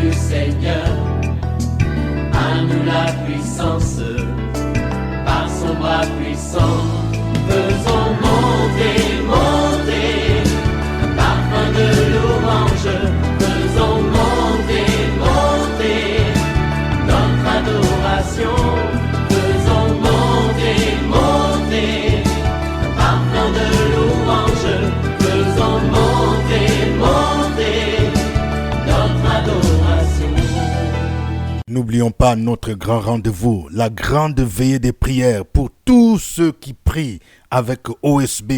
du Seigneur, à nous la puissance, par son bras puissant, faisons monter, monter, un parfum de louange, faisons monter, monter, notre adoration, faisons monter, monter, un parfum de louange, faisons monter, monter, notre adoration. N'oublions pas notre grand rendez-vous, la grande veillée des prières pour tous ceux qui prient avec OSB,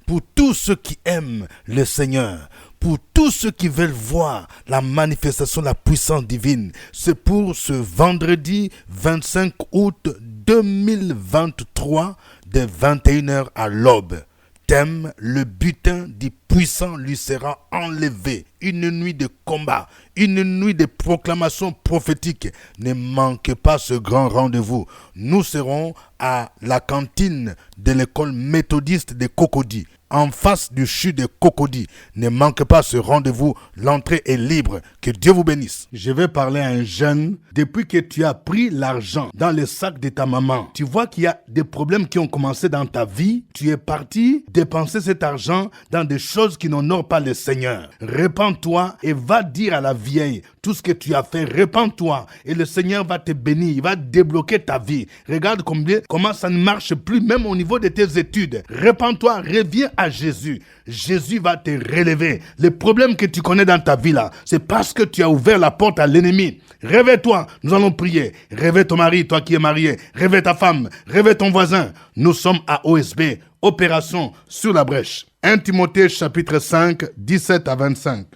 pour tous ceux qui aiment le Seigneur, pour tous ceux qui veulent voir la manifestation de la puissance divine. C'est pour ce vendredi 25 août 2023 de 21h à l'aube. Thème, le butin du puissant lui sera enlevé. Une nuit de combat, une nuit de proclamation prophétique. Ne manquez pas ce grand rendez-vous. Nous serons à la cantine de l'école méthodiste de Cocody, en face du CHU de Cocody. Ne manquez pas ce rendez-vous. L'entrée est libre. Que Dieu vous bénisse. Je vais parler à un jeune. Depuis que tu as pris l'argent dans le sac de ta maman, tu vois qu'il y a des problèmes qui ont commencé dans ta vie. Tu es parti dépenser cet argent dans des choses qui n'honorent pas le Seigneur. Répands-toi et va dire à la vieille tout ce que tu as fait. Répands-toi et le Seigneur va te bénir. Il va débloquer ta vie. Regarde comment ça ne marche plus, même au niveau de tes études. Répands-toi, reviens à Jésus. Jésus va te relever. Les problèmes que tu connais dans ta vie là, c'est parce que tu as ouvert la porte à l'ennemi. Réveille-toi, nous allons prier. Réveille ton mari, toi qui es marié. Réveille ta femme, réveille ton voisin. Nous sommes à OSB, Opération sur la brèche. 1 Timothée chapitre 5, 17 à 25.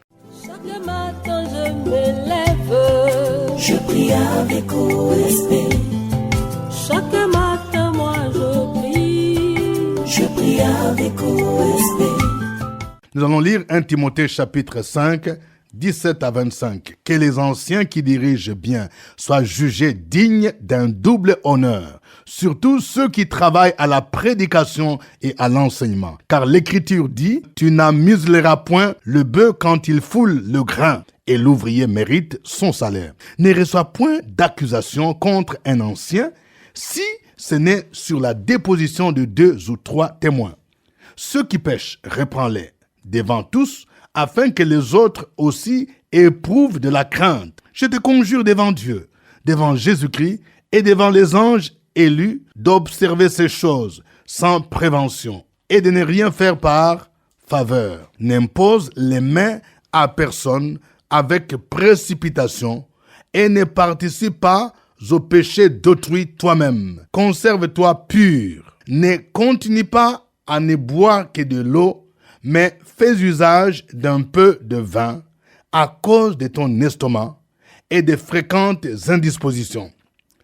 Chaque matin je me lève, je prie avec OSB. Chaque matin moi je prie avec OSB. Nous allons lire 1 Timothée chapitre 5, 17 à 25. Que les anciens qui dirigent bien soient jugés dignes d'un double honneur, surtout ceux qui travaillent à la prédication et à l'enseignement. Car l'Écriture dit, tu n'amuseras point le bœuf quand il foule le grain, et l'ouvrier mérite son salaire. Ne reçois point d'accusation contre un ancien, si ce n'est sur la déposition de 2 ou 3 témoins. Ceux qui pêchent, reprends-les devant tous, afin que les autres aussi éprouvent de la crainte. Je te conjure devant Dieu, devant Jésus-Christ et devant les anges élus, d'observer ces choses sans prévention et de ne rien faire par faveur. N'impose les mains à personne avec précipitation et ne participe pas au péché d'autrui toi-même. Conserve-toi pur. Ne continue pas à ne boire que de l'eau, mais fais usage d'un peu de vin à cause de ton estomac et de fréquentes indispositions.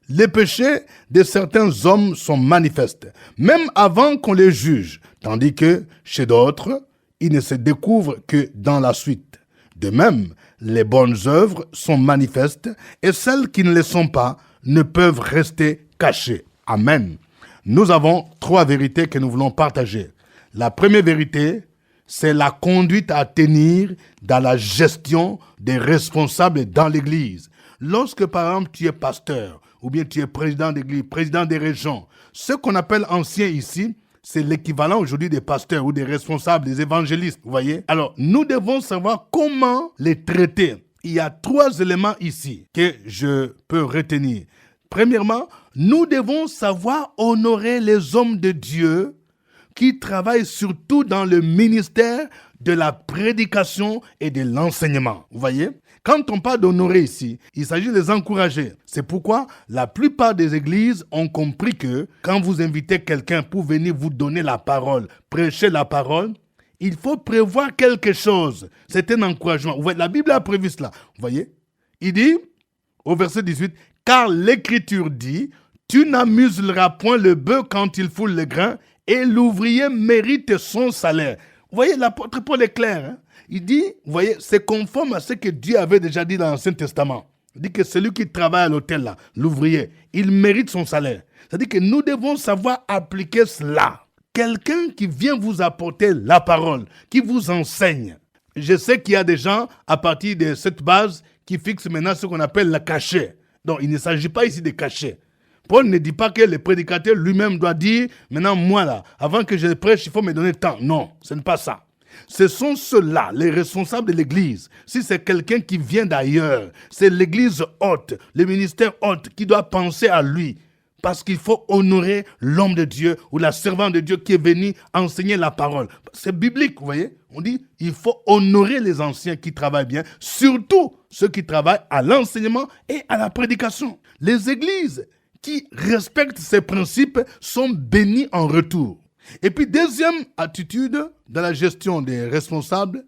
Les péchés de certains hommes sont manifestes, même avant qu'on les juge, tandis que chez d'autres, ils ne se découvrent que dans la suite. De même, les bonnes œuvres sont manifestes et celles qui ne le sont pas ne peuvent rester cachées. Amen. Nous avons 3 vérités que nous voulons partager. La première vérité, c'est la conduite à tenir dans la gestion des responsables dans l'Église. Lorsque, par exemple, tu es pasteur, ou bien tu es président d'église, président des régions, ce qu'on appelle ancien ici, c'est l'équivalent aujourd'hui des pasteurs ou des responsables, des évangélistes, vous voyez. Alors, nous devons savoir comment les traiter. Il y a 3 éléments ici que je peux retenir. Premièrement, nous devons savoir honorer les hommes de Dieu qui travaillent surtout dans le ministère de la prédication et de l'enseignement. Vous voyez? Quand on parle d'honorer ici, il s'agit de les encourager. C'est pourquoi la plupart des églises ont compris que quand vous invitez quelqu'un pour venir vous donner la parole, prêcher la parole, il faut prévoir quelque chose. C'est un encouragement. Vous voyez, la Bible a prévu cela. Vous voyez? Il dit, au verset 18, « Car l'Écriture dit, tu n'amuseras point le bœuf quand il foule le grain, et l'ouvrier mérite son salaire. » Vous voyez, l'apôtre Paul est clair. Hein? Il dit, vous voyez, c'est conforme à ce que Dieu avait déjà dit dans l'Ancien Testament. Il dit que celui qui travaille à l'hôtel, là, l'ouvrier, il mérite son salaire. C'est-à-dire que nous devons savoir appliquer cela. Quelqu'un qui vient vous apporter la parole, qui vous enseigne, Je sais qu'il y a des gens, à partir de cette base, qui fixent maintenant ce qu'on appelle le cachet. Donc, il ne s'agit pas ici de cachet. Paul ne dit pas que le prédicateur lui-même doit dire, maintenant, moi là, avant que je prêche, il faut me donner le temps. Non, ce n'est pas ça. Ce sont ceux-là, les responsables de l'église. Si c'est quelqu'un qui vient d'ailleurs, c'est l'église haute, le ministère haute qui doit penser à lui. Parce qu'il faut honorer l'homme de Dieu ou la servante de Dieu qui est venu enseigner la parole. C'est biblique, vous voyez. On dit il faut honorer les anciens qui travaillent bien, surtout ceux qui travaillent à l'enseignement et à la prédication. Les églises qui respectent ces principes sont bénies en retour. Et puis, deuxième attitude dans la gestion des responsables,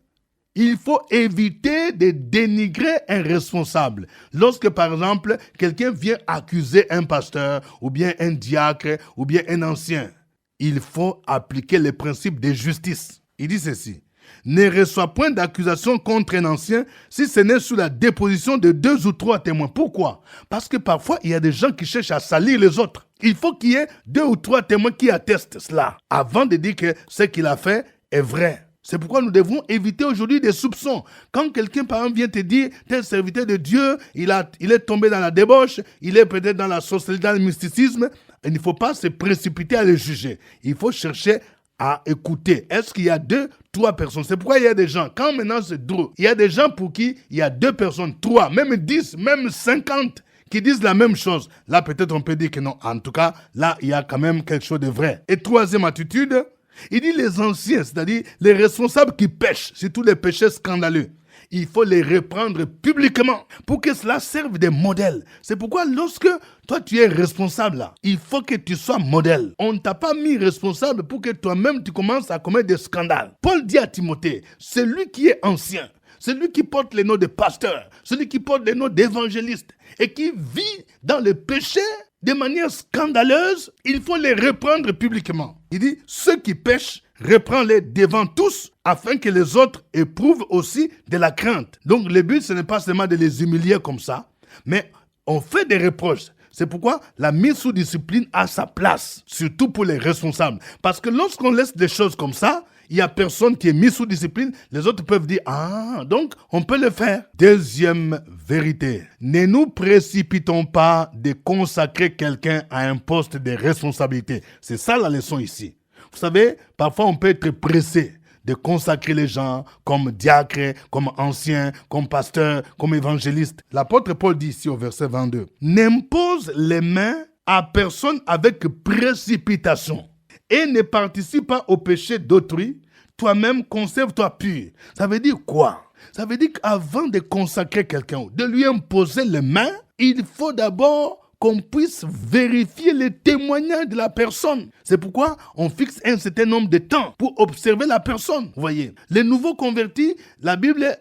il faut éviter de dénigrer un responsable. Lorsque, par exemple, quelqu'un vient accuser un pasteur, ou bien un diacre, ou bien un ancien, il faut appliquer les principes de justice. Il dit ceci: ne reçoit point d'accusation contre un ancien si ce n'est sous la déposition de 2 ou 3 témoins. Pourquoi? Parce que parfois, il y a des gens qui cherchent à salir les autres. Il faut qu'il y ait 2 ou 3 témoins qui attestent cela avant de dire que ce qu'il a fait est vrai. C'est pourquoi nous devons éviter aujourd'hui des soupçons. Quand quelqu'un, par exemple, vient te dire, tel serviteur de Dieu, il est tombé dans la débauche, il est peut-être dans la sorcellerie, dans le mysticisme, il ne faut pas se précipiter à le juger. Il faut chercher à écouter. Est-ce qu'il y a 2, 3 personnes? C'est pourquoi il y a des gens, quand maintenant c'est drôle, il y a des gens pour qui il y a 2 personnes, 3, même 10, même 50 qui disent la même chose. Là, peut-être on peut dire que non. En tout cas, là, il y a quand même quelque chose de vrai. Et troisième attitude, il dit les anciens, c'est-à-dire les responsables qui pêchent, surtout les péchés scandaleux. Il faut les reprendre publiquement pour que cela serve de modèle. C'est pourquoi lorsque toi tu es responsable là, il faut que tu sois modèle. On ne t'a pas mis responsable pour que toi-même tu commences à commettre des scandales. Paul dit à Timothée, celui qui est ancien, celui qui porte le nom de pasteur, celui qui porte le nom d'évangéliste et qui vit dans le péché de manière scandaleuse, il faut les reprendre publiquement. Il dit, ceux qui pêchent, reprends-les devant tous afin que les autres éprouvent aussi de la crainte. Donc le but, ce n'est pas seulement de les humilier comme ça, mais on fait des reproches. C'est pourquoi la mise sous discipline a sa place, surtout pour les responsables. Parce que lorsqu'on laisse des choses comme ça, il n'y a personne qui est mis sous discipline. Les autres peuvent dire, ah, donc on peut le faire. Deuxième vérité, ne nous précipitons pas de consacrer quelqu'un à un poste de responsabilité. C'est ça la leçon ici. Vous savez, parfois on peut être pressé de consacrer les gens comme diacre, comme ancien, comme pasteur, comme évangéliste. L'apôtre Paul dit ici au verset 22, « N'impose les mains à personne avec précipitation et ne participe pas au péché d'autrui, toi-même conserve-toi pur. » Ça veut dire quoi? Ça veut dire qu'avant de consacrer quelqu'un, de lui imposer les mains, il faut d'abord qu'on puisse vérifier les témoignages de la personne. C'est pourquoi on fixe un certain nombre de temps pour observer la personne. Vous voyez, les nouveaux convertis, la Bible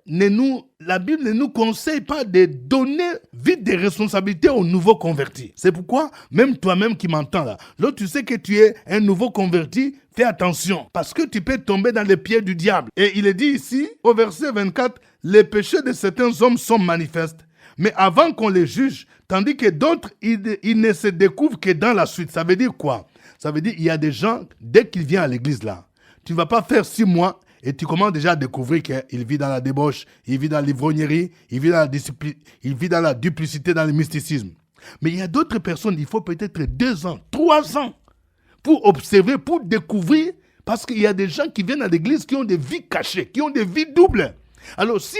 ne nous conseille pas de donner vite des responsabilités aux nouveaux convertis. C'est pourquoi, même toi-même qui m'entends là, lorsque tu sais que tu es un nouveau converti, fais attention, parce que tu peux tomber dans les pieds du diable. Et il est dit ici, au verset 24, « Les péchés de certains hommes sont manifestes, mais avant qu'on les juge, tandis que d'autres, ils ne se découvrent que dans la suite. » Ça veut dire quoi? Ça veut dire qu'il y a des gens, dès qu'ils viennent à l'église là, tu ne vas pas faire 6 mois et tu commences déjà à découvrir qu'il vit dans la débauche, il vit dans l'ivrognerie, il vit dans la discipline, il vit dans la duplicité, dans le mysticisme. Mais il y a d'autres personnes, il faut peut-être 2 ans, 3 ans pour observer, pour découvrir, parce qu'il y a des gens qui viennent à l'église qui ont des vies cachées, qui ont des vies doubles. Alors si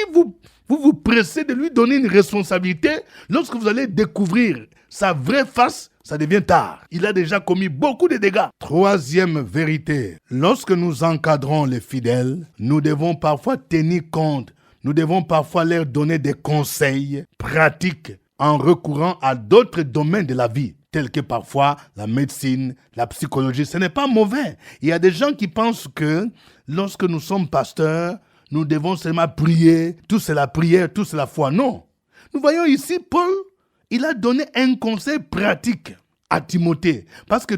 vous pressez de lui donner une responsabilité, lorsque vous allez découvrir sa vraie face, ça devient tard. Il a déjà commis beaucoup de dégâts. Troisième vérité, lorsque nous encadrons les fidèles, nous devons parfois tenir compte, nous devons parfois leur donner des conseils pratiques en recourant à d'autres domaines de la vie, tels que parfois la médecine, la psychologie. Ce n'est pas mauvais. Il y a des gens qui pensent que lorsque nous sommes pasteurs, nous devons seulement prier, tout c'est la prière, tout c'est la foi. Non. Nous voyons ici, Paul, il a donné un conseil pratique à Timothée. Parce que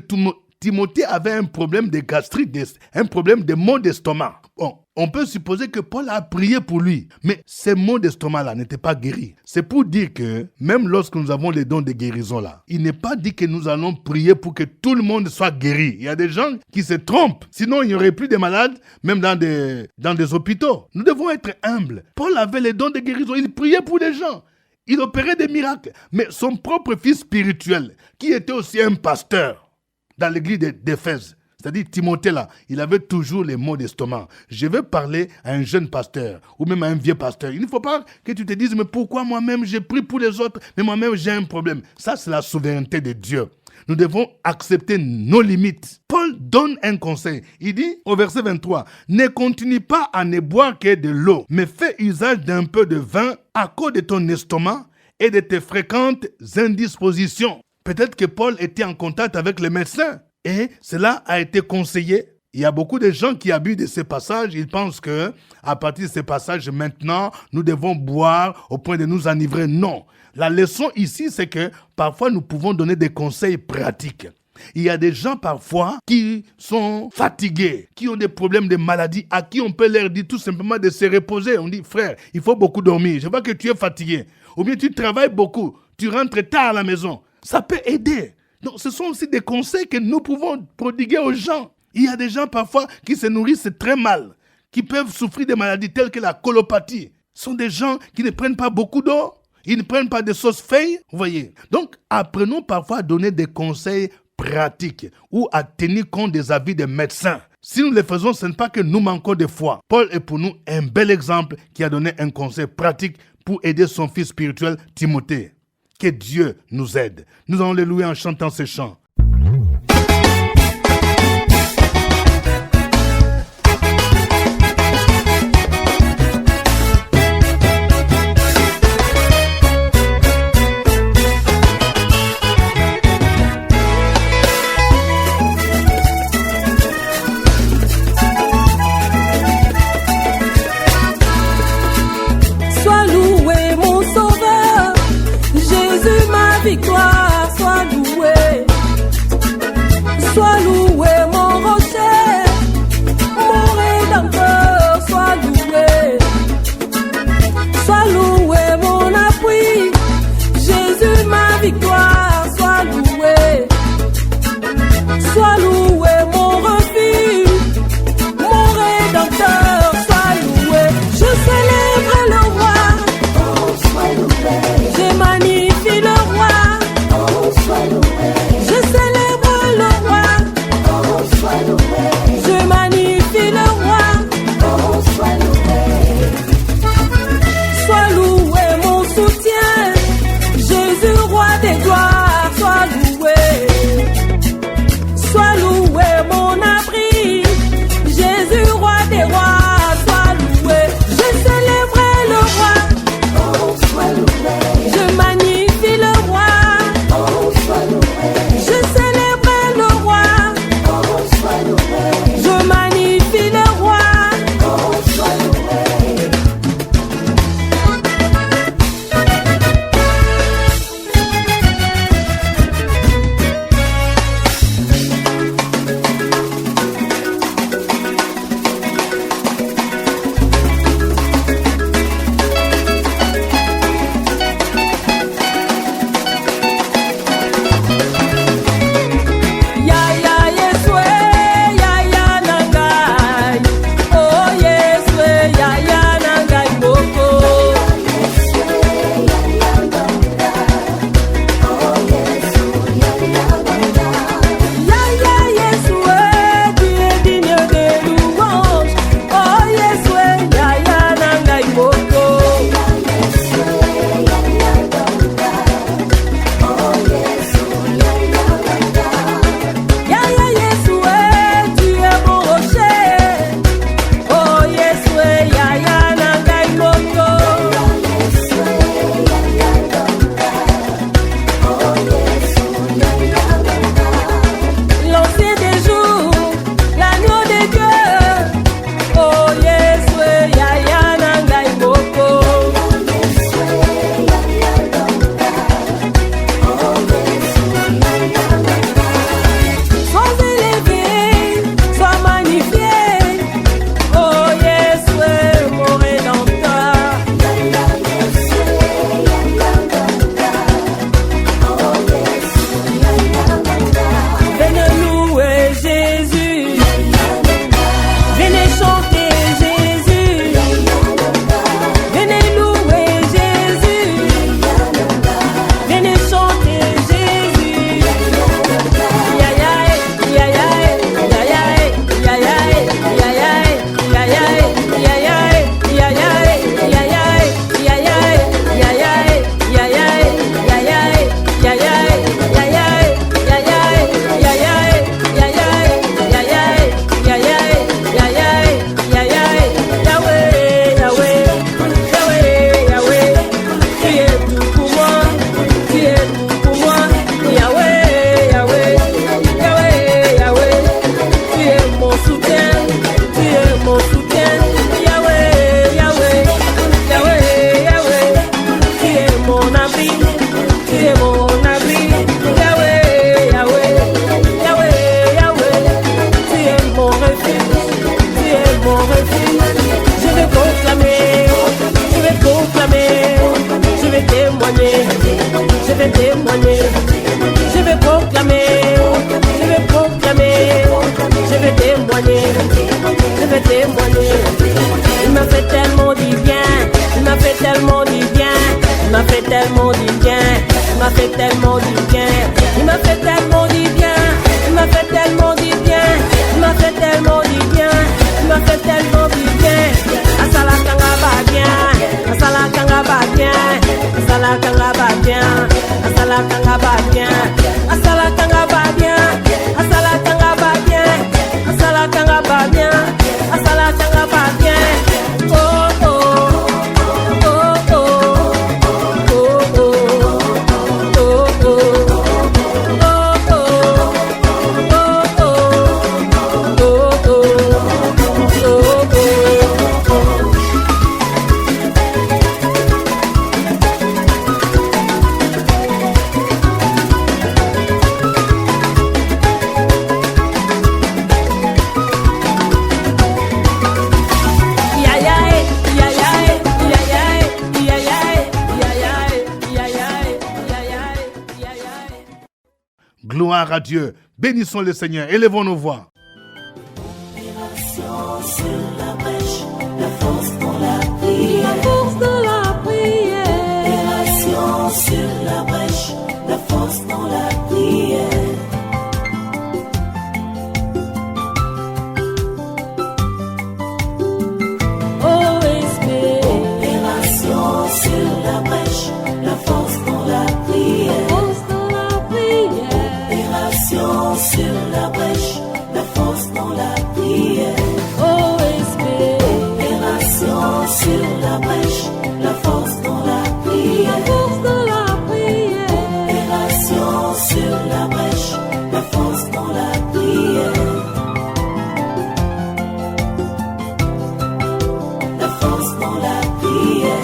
Timothée avait un problème de gastrite, un problème de maux d'estomac. Bon, on peut supposer que Paul a prié pour lui. Mais ces maux d'estomac-là n'étaient pas guéris. C'est pour dire que même lorsque nous avons les dons de guérison-là, il n'est pas dit que nous allons prier pour que tout le monde soit guéri. Il y a des gens qui se trompent. Sinon, il n'y aurait plus de malades, même dans des hôpitaux. Nous devons être humbles. Paul avait les dons de guérison. Il priait pour les gens. Il opérait des miracles. Mais son propre fils spirituel, qui était aussi un pasteur dans l'église d'Éphèse, c'est-à-dire Timothée là, il avait toujours les maux d'estomac. Je vais parler à un jeune pasteur ou même à un vieux pasteur. Il ne faut pas que tu te dises, mais pourquoi moi-même j'ai pris pour les autres, mais moi-même j'ai un problème. Ça, c'est la souveraineté de Dieu. Nous devons accepter nos limites. Paul donne un conseil. Il dit au verset 23, « Ne continue pas à ne boire que de l'eau, mais fais usage d'un peu de vin à cause de ton estomac et de tes fréquentes indispositions. » Peut-être que Paul était en contact avec les médecins et cela a été conseillé. Il y a beaucoup de gens qui abusent de ces passages. Ils pensent que à partir de ces passages, maintenant, nous devons boire au point de nous enivrer. Non. La leçon ici, c'est que parfois, nous pouvons donner des conseils pratiques. Il y a des gens parfois qui sont fatigués, qui ont des problèmes de maladie, à qui on peut leur dire tout simplement de se reposer. On dit, frère, il faut beaucoup dormir. Je vois que tu es fatigué. Ou bien tu travailles beaucoup, tu rentres tard à la maison. Ça peut aider. Donc, ce sont aussi des conseils que nous pouvons prodiguer aux gens. Il y a des gens parfois qui se nourrissent très mal, qui peuvent souffrir de maladies telles que la colopathie. Ce sont des gens qui ne prennent pas beaucoup d'eau, ils ne prennent pas de sauce feuille, vous voyez. Donc, apprenons parfois à donner des conseils pratiques ou à tenir compte des avis des médecins. Si nous le faisons, ce n'est pas que nous manquons de foi. Paul est pour nous un bel exemple qui a donné un conseil pratique pour aider son fils spirituel Timothée. Que Dieu nous aide. Nous allons le louer en chantant ces chants. Sois loué, mon sauveur, Jésus, ma victoire, sois loué. Il m'a fait tellement du bien, il m'a fait tellement du bien, il m'a fait tellement du bien, il m'a fait tellement du bien, il m'a fait tellement du bien, il m'a fait tellement du bien, il m'a fait tellement du bien, il m'a fait tellement du bien. Asala kanga ba bien, asala kanga ba bien, asala kanga ba bien, asala kanga ba bien, asala kanga ba bien, asala kanga ba bien, asala kanga ba bien, asala kanga ba bien. Oh oh oh oh oh oh oh Gloire à Dieu. Bénissons le Seigneur. Élevons nos voix. Opération sur la brèche, la force dans la prière. La force dans la prière. Opération sur la brèche, la force dans la prière. OSB. Opération sur la brèche, la force dans la prière. Force dans la prière. Opération sur la brèche, la force dans la prière. OSB. Opération sur la brèche, la force dans la prière. La force dans la prière. Opération sur la brèche, la force dans la prière. La force dans la prière.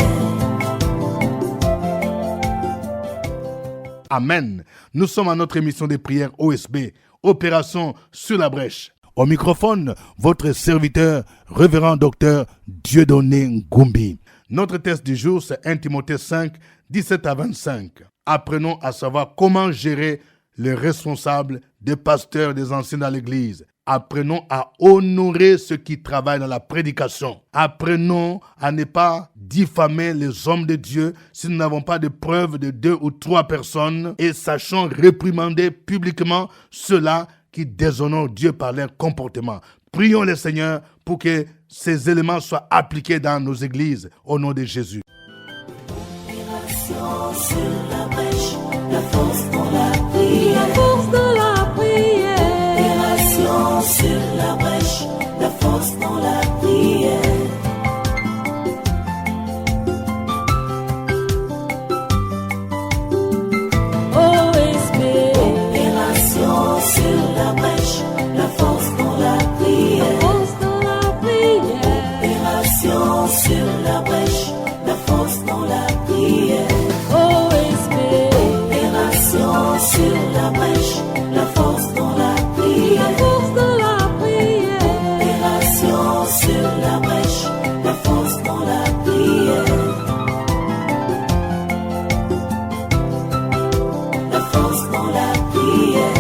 Amen. Nous sommes à notre émission de prière OSB, Opération sur la brèche. Au microphone, votre serviteur, révérend docteur Dieudonné Ngumbi. Notre texte du jour, c'est 1 Timothée 5, 17 à 25. Apprenons à savoir comment gérer les responsables, des pasteurs, des anciens dans l'église. Apprenons à honorer ceux qui travaillent dans la prédication. Apprenons à ne pas diffamer les hommes de Dieu si nous n'avons pas de preuves de 2 ou 3 personnes et sachons réprimander publiquement ceux-là qui déshonorent Dieu par leur comportement. Prions le Seigneur pour que ces éléments soient appliqués dans nos églises au nom de Jésus. Opération sur la brèche, la force dans la prière. La force dans la prière. Opération sur la brèche, la force dans la prière. OSB. Opération sur la brèche, la force dans la prière. La force dans la prière. Opération sur la brèche, la force dans la prière. OSB. Opération sur la brèche, la force dans la prière. La force dans la prière. Opération sur la brèche, la force dans la prière. La force dans la prière.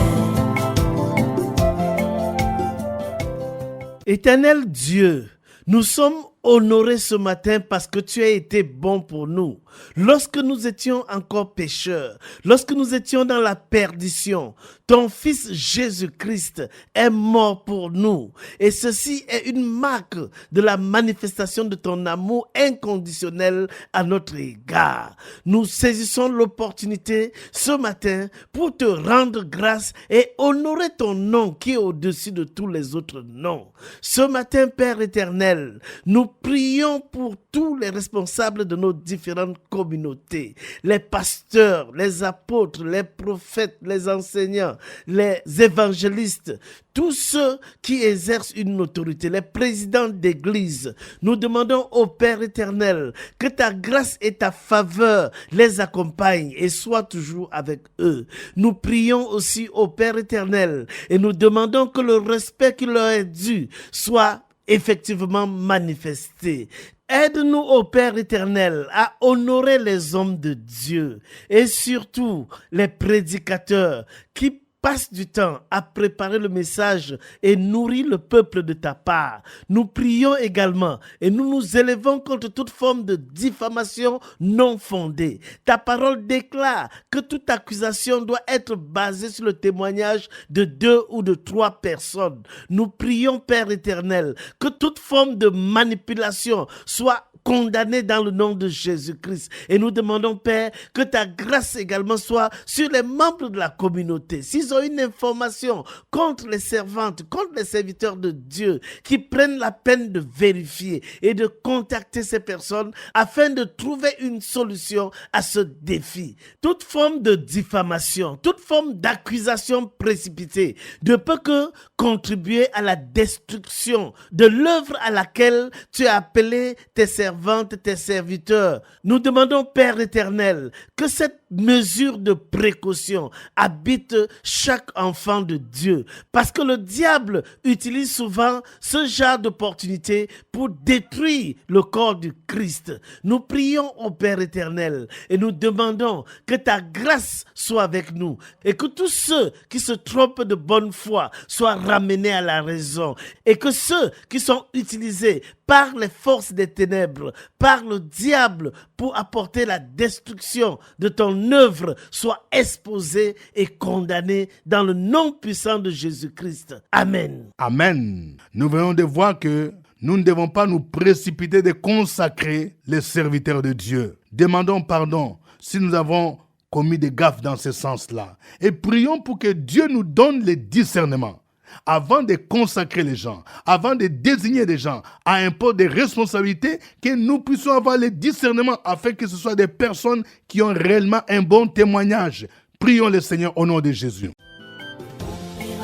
Éternel Dieu, nous sommes honorés ce matin parce que tu as été bon pour nous. Lorsque nous étions encore pécheurs, lorsque nous étions dans la perdition, ton Fils Jésus-Christ est mort pour nous. Et ceci est une marque de la manifestation de ton amour inconditionnel à notre égard. Nous saisissons l'opportunité ce matin pour te rendre grâce et honorer ton nom qui est au-dessus de tous les autres noms. Ce matin, Père éternel, nous prions pour tous les responsables de nos différentes communautés, les pasteurs, les apôtres, les prophètes, les enseignants, les évangélistes, tous ceux qui exercent une autorité, les présidents d'église. Nous demandons au Père éternel que ta grâce et ta faveur les accompagnent et soient toujours avec eux. Nous prions aussi au Père éternel et nous demandons que le respect qui leur est dû soit effectivement manifesté. Aide-nous, ô Père éternel, à honorer les hommes de Dieu et surtout les prédicateurs qui passe du temps à préparer le message et nourris le peuple de ta part. Nous prions également et nous nous élevons contre toute forme de diffamation non fondée. Ta parole déclare que toute accusation doit être basée sur le témoignage de 2 ou de 3 personnes. Nous prions, Père éternel, que toute forme de manipulation soit condamnés dans le nom de Jésus-Christ. Et nous demandons, Père, que ta grâce également soit sur les membres de la communauté. S'ils ont une information contre les servantes, contre les serviteurs de Dieu, qui prennent la peine de vérifier et de contacter ces personnes afin de trouver une solution à ce défi. Toute forme de diffamation, toute forme d'accusation précipitée ne peut que contribuer à la destruction de l'œuvre à laquelle tu as appelé tes servantes, tes serviteurs. Nous demandons, Père éternel, que cette mesure de précaution habite chaque enfant de Dieu, parce que le diable utilise souvent ce genre d'opportunité pour détruire le corps du Christ. Nous prions au Père éternel et nous demandons que ta grâce soit avec nous et que tous ceux qui se trompent de bonne foi soient ramenés à la raison et que ceux qui sont utilisés par les forces des ténèbres, par le diable pour apporter la destruction de ton œuvre soient exposés et condamnés dans le nom puissant de Jésus-Christ. Amen. Amen. Nous venons de voir que nous ne devons pas nous précipiter de consacrer les serviteurs de Dieu. Demandons pardon si nous avons commis des gaffes dans ce sens-là. Et prions pour que Dieu nous donne le discernement. Avant de consacrer les gens, avant de désigner des gens à un poste de responsabilité, que nous puissions avoir le discernement afin que ce soit des personnes qui ont réellement un bon témoignage. Prions le Seigneur au nom de Jésus.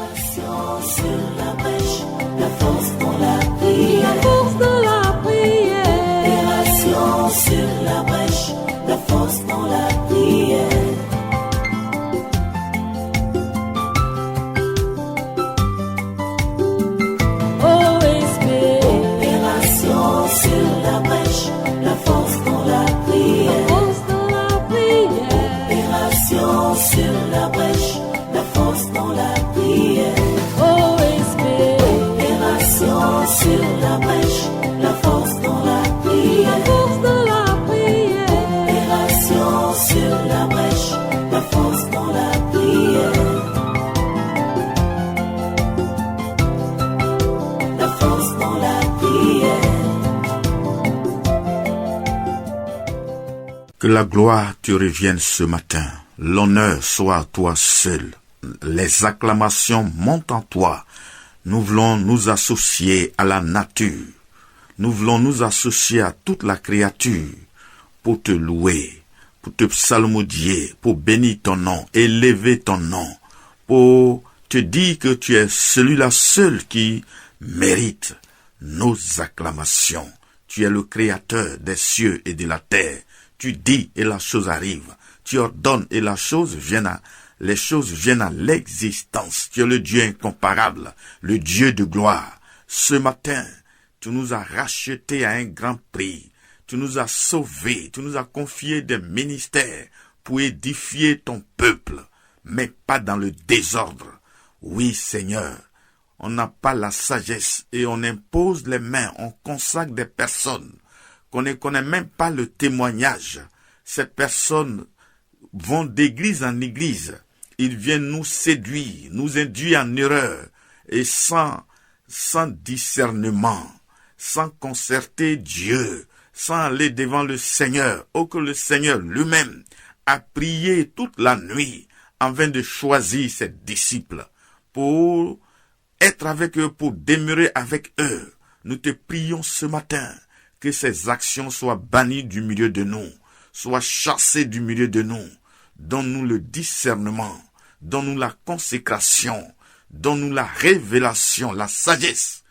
Sur la brèche, la force dans la prière. La force dans la prière. Opération sur la brèche, la force dans la prière. Opération sur la brèche, la force dans la prière. La force dans la prière. Opération sur la brèche, la force dans la prière. Opération sur la brèche, la force dans la prière. La force dans la prière. Opération sur la brèche, la force dans la prière. La force dans la prière. Que la gloire te revienne ce matin. L'honneur soit à toi seul. Les acclamations montent en toi. Nous voulons nous associer à la nature. Nous voulons nous associer à toute la créature pour te louer, pour te psalmodier, pour bénir ton nom, élever ton nom, pour te dire que tu es celui-là seul qui mérite nos acclamations. Tu es le créateur des cieux et de la terre. Tu dis et la chose arrive. Tu ordonnes et les choses viennent à l'existence. Tu es le Dieu incomparable, le Dieu de gloire. Ce matin, tu nous as rachetés à un grand prix. Tu nous as sauvés, tu nous as confié des ministères pour édifier ton peuple, mais pas dans le désordre. Oui, Seigneur, on n'a pas la sagesse et on impose les mains, on consacre des personnes qu'on ne connaît même pas le témoignage. Ces personnes vont d'église en église. Ils viennent nous séduire, nous induire en erreur, et sans discernement, sans concerter Dieu, sans aller devant le Seigneur, ou que le Seigneur lui-même a prié toute la nuit afin de choisir ses disciples pour être avec eux, pour demeurer avec eux. Nous te prions ce matin que ces actions soient bannies du milieu de nous, soient chassées du milieu de nous. Donne-nous le discernement, donne-nous la consécration, donne-nous la révélation, la sagesse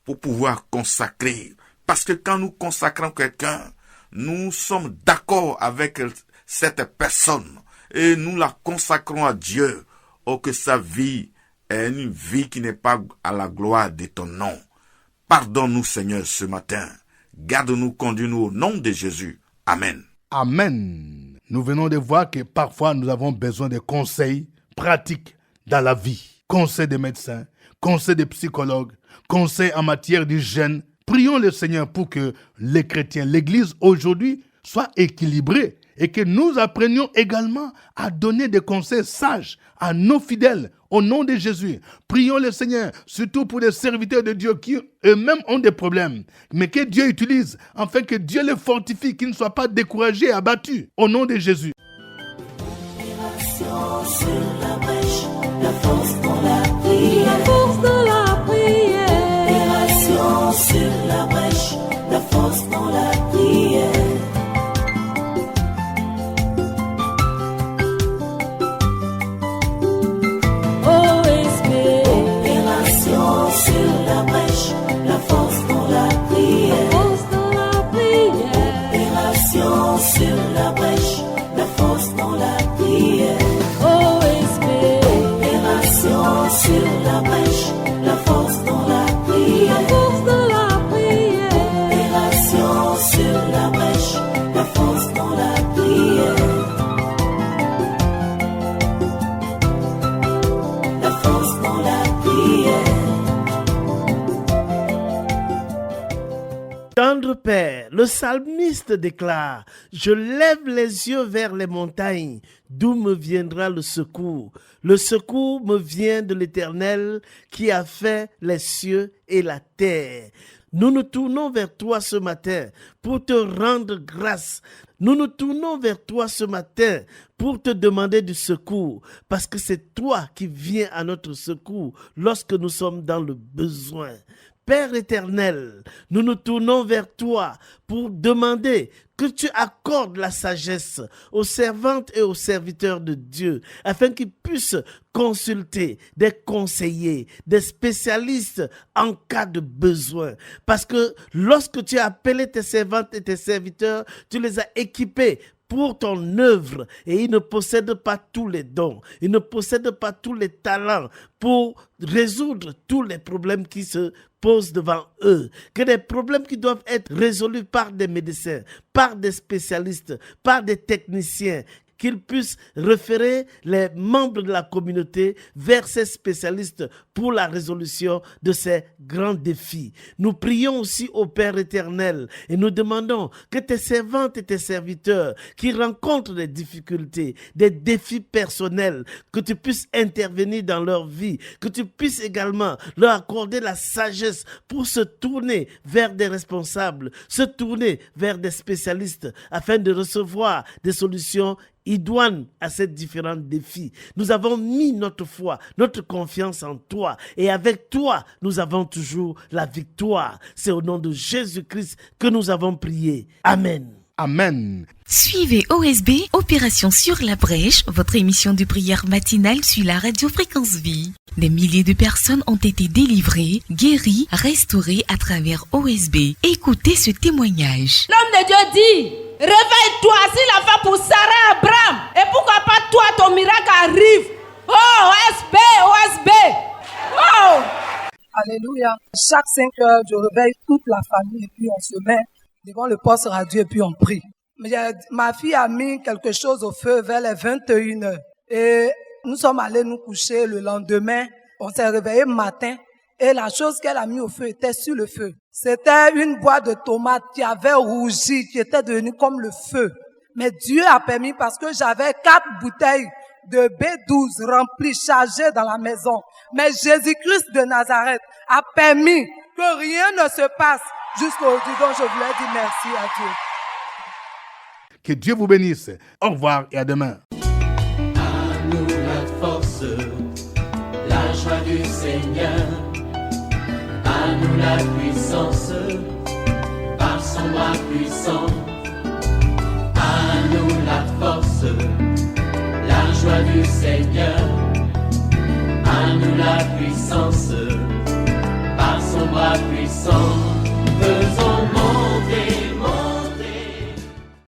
pour pouvoir consacrer. Parce que quand nous consacrons quelqu'un, nous sommes d'accord avec cette personne et nous la consacrons à Dieu. Oh, que sa vie est une vie qui n'est pas à la gloire de ton nom. Pardonne-nous, Seigneur, ce matin. Garde-nous, conduis-nous au nom de Jésus. Amen. Amen. Nous venons de voir que parfois nous avons besoin de conseils pratiques dans la vie. Conseil des médecins, conseil des psychologues, conseil en matière d'hygiène. Prions le Seigneur pour que les chrétiens, l'Église aujourd'hui, soit équilibrée et que nous apprenions également à donner des conseils sages à nos fidèles au nom de Jésus. Prions le Seigneur, surtout pour les serviteurs de Dieu qui eux-mêmes ont des problèmes, mais que Dieu utilise afin que Dieu les fortifie, qu'ils ne soient pas découragés et abattus au nom de Jésus. Sur la brèche, la force dans la prière. La force dans la prière. Opération sur la brèche, la force dans la prière. OSB. Opération sur la brèche, la force dans la prière. La force dans la prière. Opération sur la brèche, la force dans la prière. Sur la brèche, la force dans la prière. La force dans la prière. Opération sur la brèche, la force dans la prière. La force dans la prière. Tendre Père, le psalmiste déclare: je lève les yeux vers les montagnes, d'où me viendra le secours. Le secours me vient de l'Éternel qui a fait les cieux et la terre. Nous nous tournons vers toi ce matin pour te rendre grâce. Nous nous tournons vers toi ce matin pour te demander du secours, parce que c'est toi qui viens à notre secours lorsque nous sommes dans le besoin. Père éternel, nous nous tournons vers toi pour demander que tu accordes la sagesse aux servantes et aux serviteurs de Dieu, afin qu'ils puissent consulter des conseillers, des spécialistes en cas de besoin. Parce que lorsque tu as appelé tes servantes et tes serviteurs, tu les as équipés pour ton œuvre, et ils ne possèdent pas tous les dons, ils ne possèdent pas tous les talents pour résoudre tous les problèmes qui se posent devant eux, que des problèmes qui doivent être résolus par des médecins, par des spécialistes, par des techniciens, qu'ils puissent référer les membres de la communauté vers ces spécialistes pour la résolution de ces grands défis. Nous prions aussi au Père éternel et nous demandons que tes servantes et tes serviteurs qui rencontrent des difficultés, des défis personnels, que tu puisses intervenir dans leur vie, que tu puisses également leur accorder la sagesse pour se tourner vers des responsables, se tourner vers des spécialistes afin de recevoir des solutions idoines à ces différents défis. Nous avons mis notre foi, notre confiance en toi, et avec toi, nous avons toujours la victoire. C'est au nom de Jésus-Christ que nous avons prié. Amen. Amen. Suivez OSB, Opération sur la brèche, votre émission de prière matinale sur la radio Fréquence Vie. Des milliers de personnes ont été délivrées, guéries, restaurées à travers OSB. Écoutez ce témoignage. L'homme de Dieu dit: réveille-toi, s'il a fait pour Sarah Abraham, et pourquoi pas toi, ton miracle arrive. Oh, OSB, OSB. Oh. Alléluia. Chaque 5 heures, je réveille toute la famille et puis on se met devant le poste radio et puis on prie. Mais ma fille a mis quelque chose au feu vers les 21 heures. Et nous sommes allés nous coucher le lendemain. On s'est réveillé le matin et la chose qu'elle a mis au feu était sur le feu. C'était une boîte de tomates qui avait rougi, qui était devenue comme le feu. Mais Dieu a permis, parce que j'avais 4 bouteilles de B12 remplies, chargées dans la maison. Mais Jésus-Christ de Nazareth a permis que rien ne se passe jusqu'aujourd'hui. Donc je voulais dire merci à Dieu. Que Dieu vous bénisse. Au revoir et à demain. À nous la force, la joie du Seigneur. À nous la puissance, par son bras puissant. À nous la force, la joie du Seigneur. À nous la puissance, par son bras puissant. Faisons